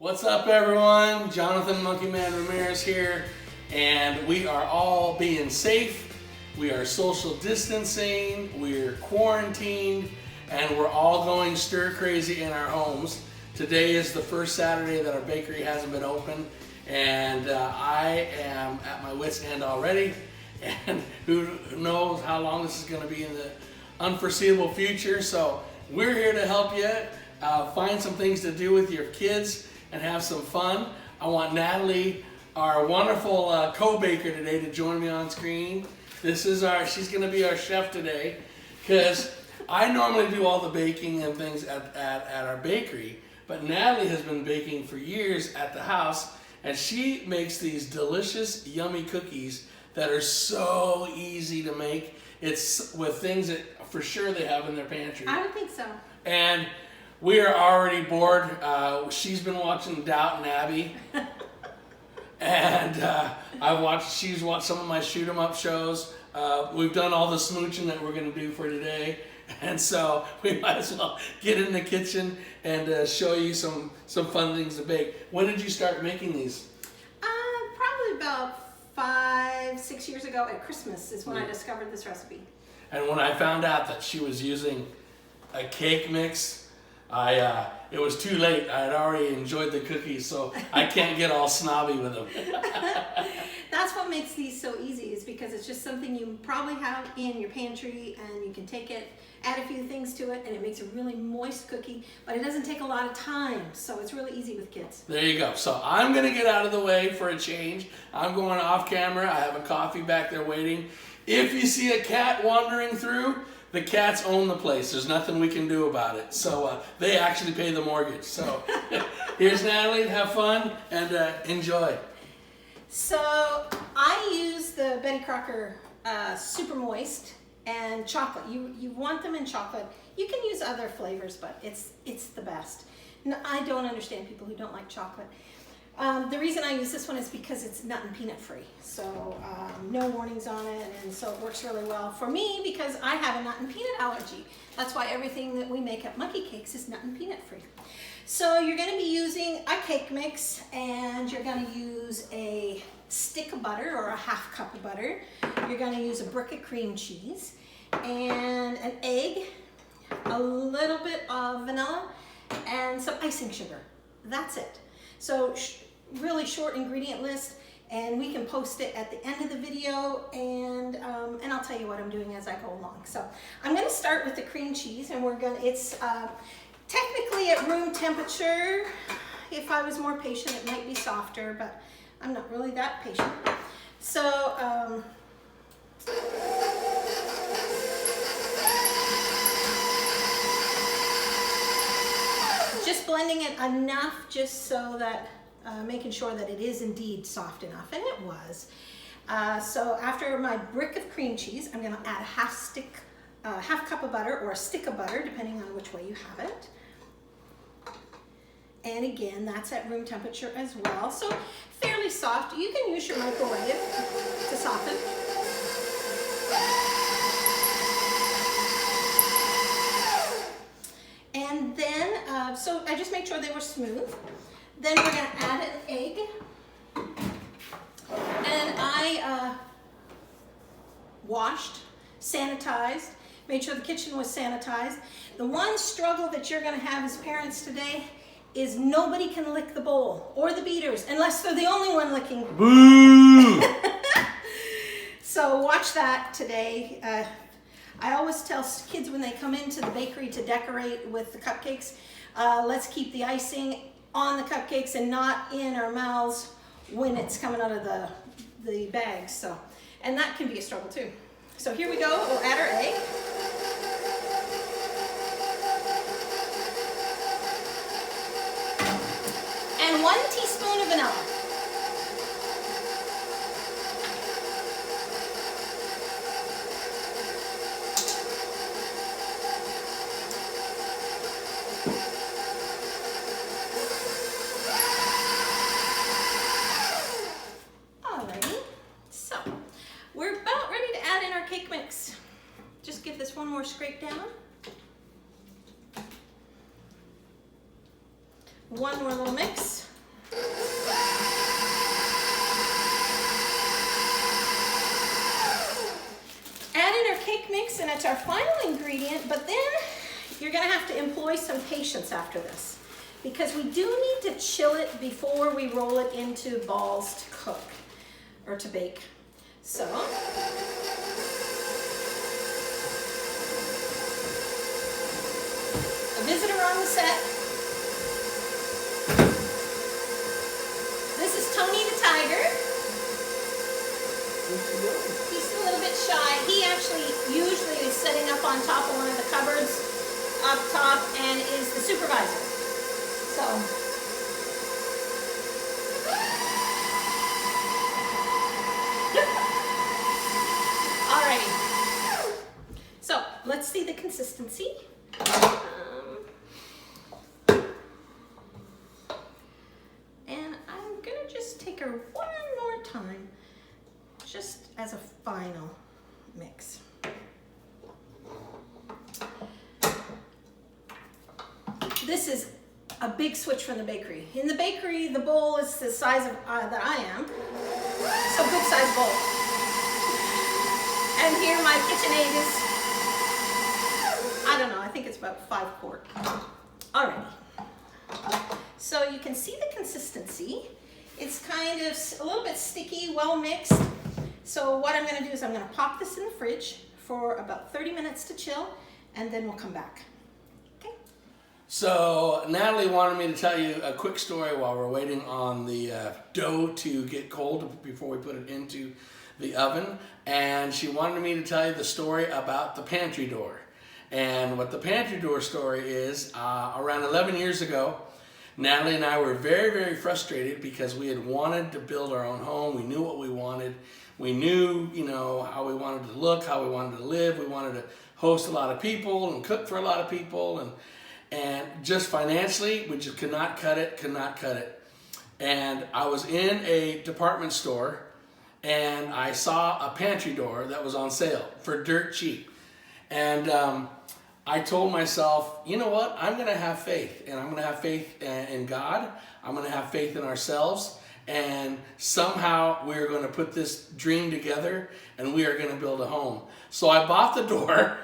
What's up, everyone? Jonathan Monkey Man Ramirez here, and we are all being safe. We are social distancing, we're quarantined, and we're all going stir crazy in our homes. Today is the first Saturday that our bakery hasn't been open, and I am at my wit's end already, and who knows how long this is going to be in the unforeseeable future. So we're here to help you find some things to do with your kids and have some fun. I want Natalie, our wonderful co-baker today, to join me on screen. She's gonna be our chef today, because I normally do all the baking and things at our bakery, but Natalie has been baking for years at the house, and she makes these delicious, yummy cookies that are so easy to make. It's with things that for sure they have in their pantry. I would think so. And we are already bored. She's been watching Downton Abbey, and she's watched some of my shoot 'em up shows. We've done all the smooching that we're going to do for today, and so we might as well get in the kitchen and show you some fun things to bake. When did you start making these? Probably about 5-6 years ago at Christmas is when I discovered this recipe. And when I found out that she was using a cake mix, it was too late. I had already enjoyed the cookies, so I can't get all snobby with them. That's what makes these so easy, is because it's just something you probably have in your pantry, and you can take it, add a few things to it, and it makes a really moist cookie, but it doesn't take a lot of time, so it's really easy with kids. There you go. So I'm going to get out of the way for a change. I'm going off camera. I have a coffee back there waiting. If you see a cat wandering through, the cats own the place. There's nothing we can do about it. So they actually pay the mortgage. So here's Natalie. Have fun and enjoy. So I use the Betty Crocker Super Moist and chocolate. You want them in chocolate. You can use other flavors, but it's the best. No, I don't understand people who don't like chocolate. The reason I use this one is because it's nut and peanut free, so no warnings on it, and so it works really well for me because I have a nut and peanut allergy. That's why everything that we make at Monkey Cakes is nut and peanut free. So you're going to be using a cake mix, and you're going to use a stick of butter or a half cup of butter. You're going to use a brick of cream cheese and an egg, a little bit of vanilla, and some icing sugar. That's it. So really short ingredient list, and we can post it at the end of the video, and I'll tell you what I'm doing as I go along. So I'm going to start with the cream cheese, and it's technically at room temperature. If I was more patient, it might be softer, but I'm not really that patient. So just blending it enough, just so that making sure that it is indeed soft enough, and it was. So after my brick of cream cheese, I'm going to add a half cup of butter or a stick of butter, depending on which way you have it. And again, that's at room temperature as well, so fairly soft. You can use your microwave to soften. And then, so I just made sure they were smooth. Then we're going to add an egg. And I washed, sanitized, made sure the kitchen was sanitized. The one struggle that you're going to have as parents today is nobody can lick the bowl or the beaters unless they're the only one licking. Boo! So watch that today. I always tell kids when they come into the bakery to decorate with the cupcakes, let's keep the icing on the cupcakes and not in our mouths when it's coming out of the bags. So, and that can be a struggle too. So here we go. We'll add our egg. And 1 teaspoon of vanilla. Alrighty, so we're about ready to add in our cake mix. Just give this one more scrape down. One more little mix. mix, and it's our final ingredient, but then you're gonna have to employ some patience after this, because we do need to chill it before we roll it into balls to cook or to bake. So, a visitor on the set. This is Tony the Tiger. He's a little bit shy. He actually usually is setting up on top of one of the cupboards up top and is the supervisor. So, alrighty. So, let's see the consistency. And I'm gonna just take her one more time, just as a final mix. This is a big switch from the bakery. In the bakery, the bowl is the size of that I am, so good size bowl. And here my KitchenAid is, I don't know, I think it's about 5 quart. Alrighty. So you can see the consistency. It's kind of a little bit sticky, well mixed. So what I'm gonna do is I'm gonna pop this in the fridge for about 30 minutes to chill, and then we'll come back. Okay? So Natalie wanted me to tell you a quick story while we're waiting on the dough to get cold before we put it into the oven. And she wanted me to tell you the story about the pantry door. And what the pantry door story is, around 11 years ago, Natalie and I were very, very frustrated because we had wanted to build our own home. We knew what we wanted. We knew, you know, how we wanted to look, how we wanted to live. We wanted to host a lot of people and cook for a lot of people. And just financially, we just could not cut it. And I was in a department store and I saw a pantry door that was on sale for dirt cheap. And I told myself, you know what, I'm gonna have faith, and I'm gonna have faith in God, I'm gonna have faith in ourselves, and somehow we're gonna put this dream together and we are gonna build a home. So I bought the door.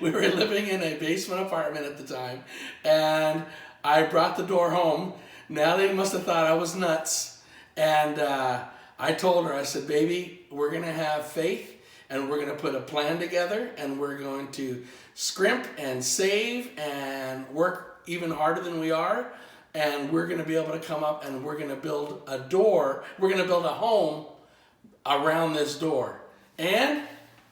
We were living in a basement apartment at the time, and I brought the door home. Natalie must have thought I was nuts, and I told her, I said, baby, we're gonna have faith, and we're gonna put a plan together, and we're going to scrimp and save and work even harder than we are, and we're gonna be able to come up and we're gonna build a door, we're gonna build a home around this door. And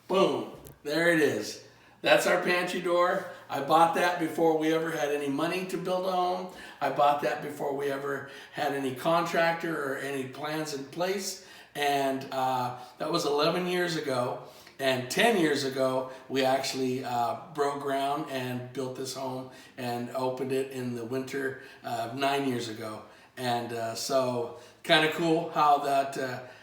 boom, there it is. That's our pantry door. I bought that before we ever had any money to build a home. I bought that before we ever had any contractor or any plans in place. And that was 11 years ago. And 10 years ago, we actually broke ground and built this home and opened it in the winter 9 years ago. And so kind of cool how that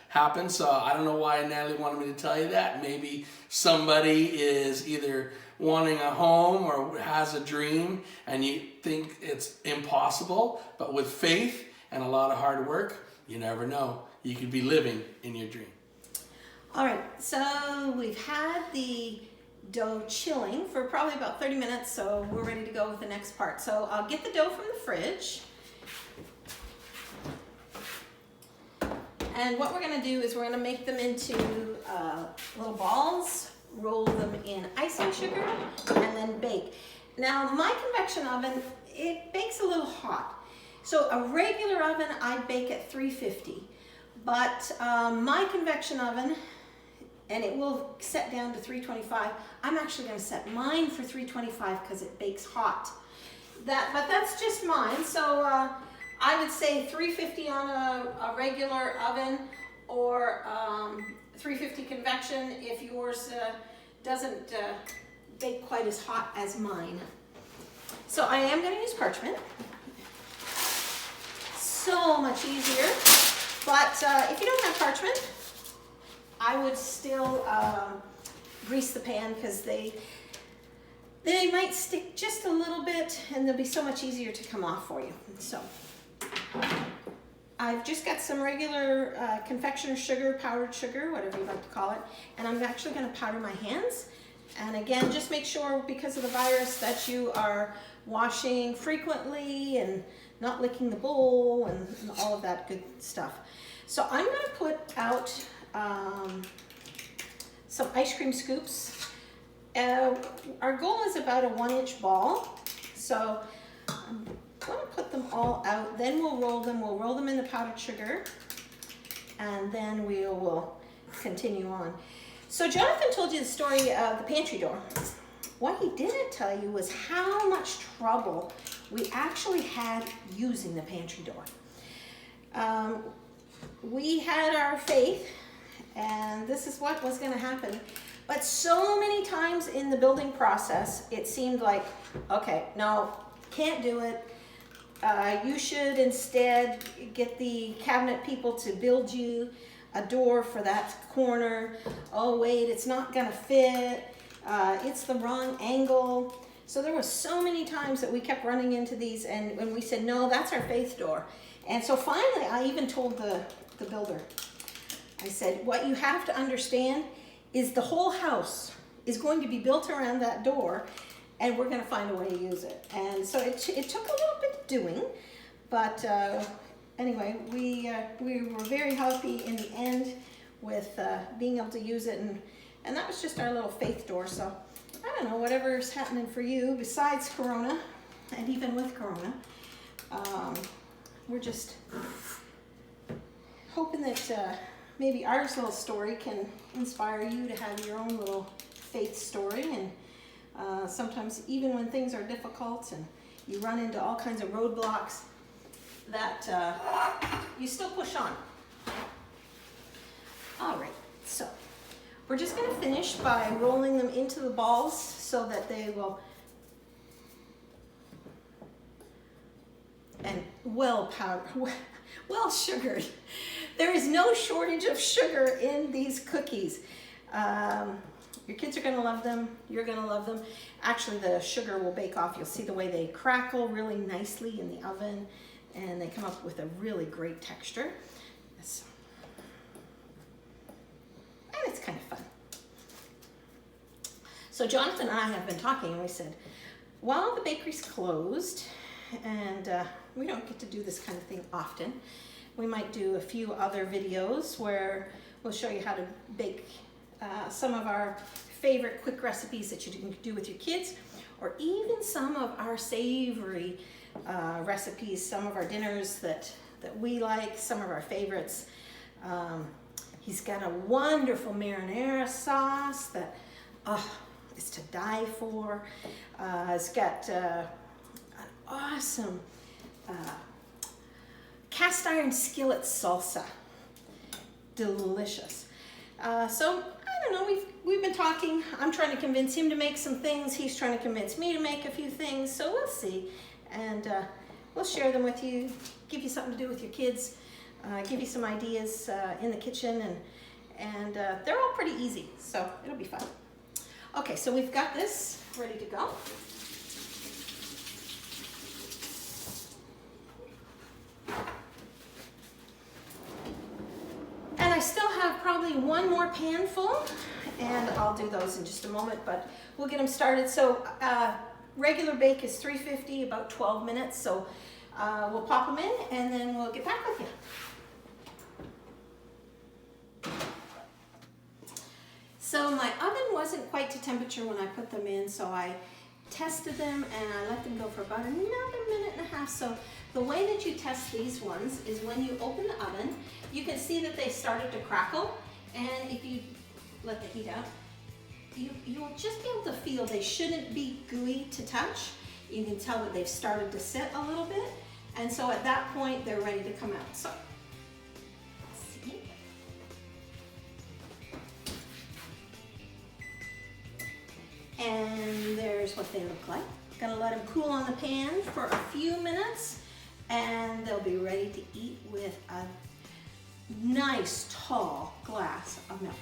happened. So I don't know why Natalie wanted me to tell you that. Maybe somebody is either wanting a home or has a dream and you think it's impossible, but with faith and a lot of hard work, you never know. You could be living in your dream. All right, so we've had the dough chilling for probably about 30 minutes, so we're ready to go with the next part. So I'll get the dough from the fridge. And what we're gonna do is we're gonna make them into little balls, roll them in icing sugar, and then bake. Now, my convection oven, it bakes a little hot. So a regular oven, I bake at 350. But my convection oven, and it will set down to 325. I'm actually gonna set mine for 325 because it bakes hot. But that's just mine. So I would say 350 on a regular oven, or 350 convection if yours doesn't bake quite as hot as mine. So I am gonna use parchment. So much easier. But if you don't have parchment, I would still grease the pan because they might stick just a little bit and they'll be so much easier to come off for you. So I've just got some regular confectioner sugar, powdered sugar, whatever you like to call it, and I'm actually going to powder my hands And again, just make sure, because of the virus, that you are washing frequently and not licking the bowl and all of that good stuff. So I'm going to put out some ice cream scoops. Our goal is about a 1-inch ball. So I'm going to put them all out. Then we'll roll them. We'll roll them in the powdered sugar. And then we will continue on. So Jonathan told you the story of the pantry door. What he didn't tell you was how much trouble we actually had using the pantry door. We had our faith, and this is what was going to happen. But so many times in the building process, it seemed like, okay, no, can't do it. You should instead get the cabinet people to build you a door for that corner. Oh wait, it's not gonna fit. It's the wrong angle. So there were so many times that we kept running into these, and when we said, no, that's our faith door. And so finally, I even told the builder, I said, what you have to understand is the whole house is going to be built around that door, and we're gonna find a way to use it. And so it took a little bit of doing, but anyway, we were very happy in the end with being able to use it, and that was just our little faith door. So I don't know, whatever's happening for you besides Corona, and even with Corona, we're just hoping that maybe our little story can inspire you to have your own little faith story. And sometimes even when things are difficult and you run into all kinds of roadblocks, that you still push on. All right, so we're just going to finish by rolling them into the balls so that they will, and well powdered, well sugared. There is no shortage of sugar in these cookies. Your kids are going to love them. You're going to love them. Actually, the sugar will bake off. You'll see the way they crackle really nicely in the oven, and they come up with a really great texture. And it's kind of fun. So Jonathan and I have been talking, and we said, while the bakery's closed, and we don't get to do this kind of thing often, we might do a few other videos where we'll show you how to bake some of our favorite quick recipes that you can do with your kids, or even some of our savory recipes, some of our dinners that we like, some of our favorites. He's got a wonderful marinara sauce that is to die for. It's got an awesome cast iron skillet salsa. Delicious. So I don't know, we've been talking. I'm trying to convince him to make some things. He's trying to convince me to make a few things. So we'll see. And we'll share them with you, give you something to do with your kids, give you some ideas in the kitchen, and they're all pretty easy, so it'll be fun. Okay, so we've got this ready to go. And I still have probably one more pan full, and I'll do those in just a moment, but we'll get them started. So regular bake is 350, about 12 minutes, so we'll pop them in, and then we'll get back with you. So my oven wasn't quite to temperature when I put them in, so I tested them and I let them go for about another minute and a half. So the way that you test these ones is when you open the oven, you can see that they started to crackle, and if you let the heat out, you'll just be able to feel they shouldn't be gooey to touch. You can tell that they've started to sit a little bit, and so at that point they're ready to come out. So let's see. And there's what they look like. Gonna let them cool on the pan for a few minutes, and they'll be ready to eat with a nice tall glass of milk.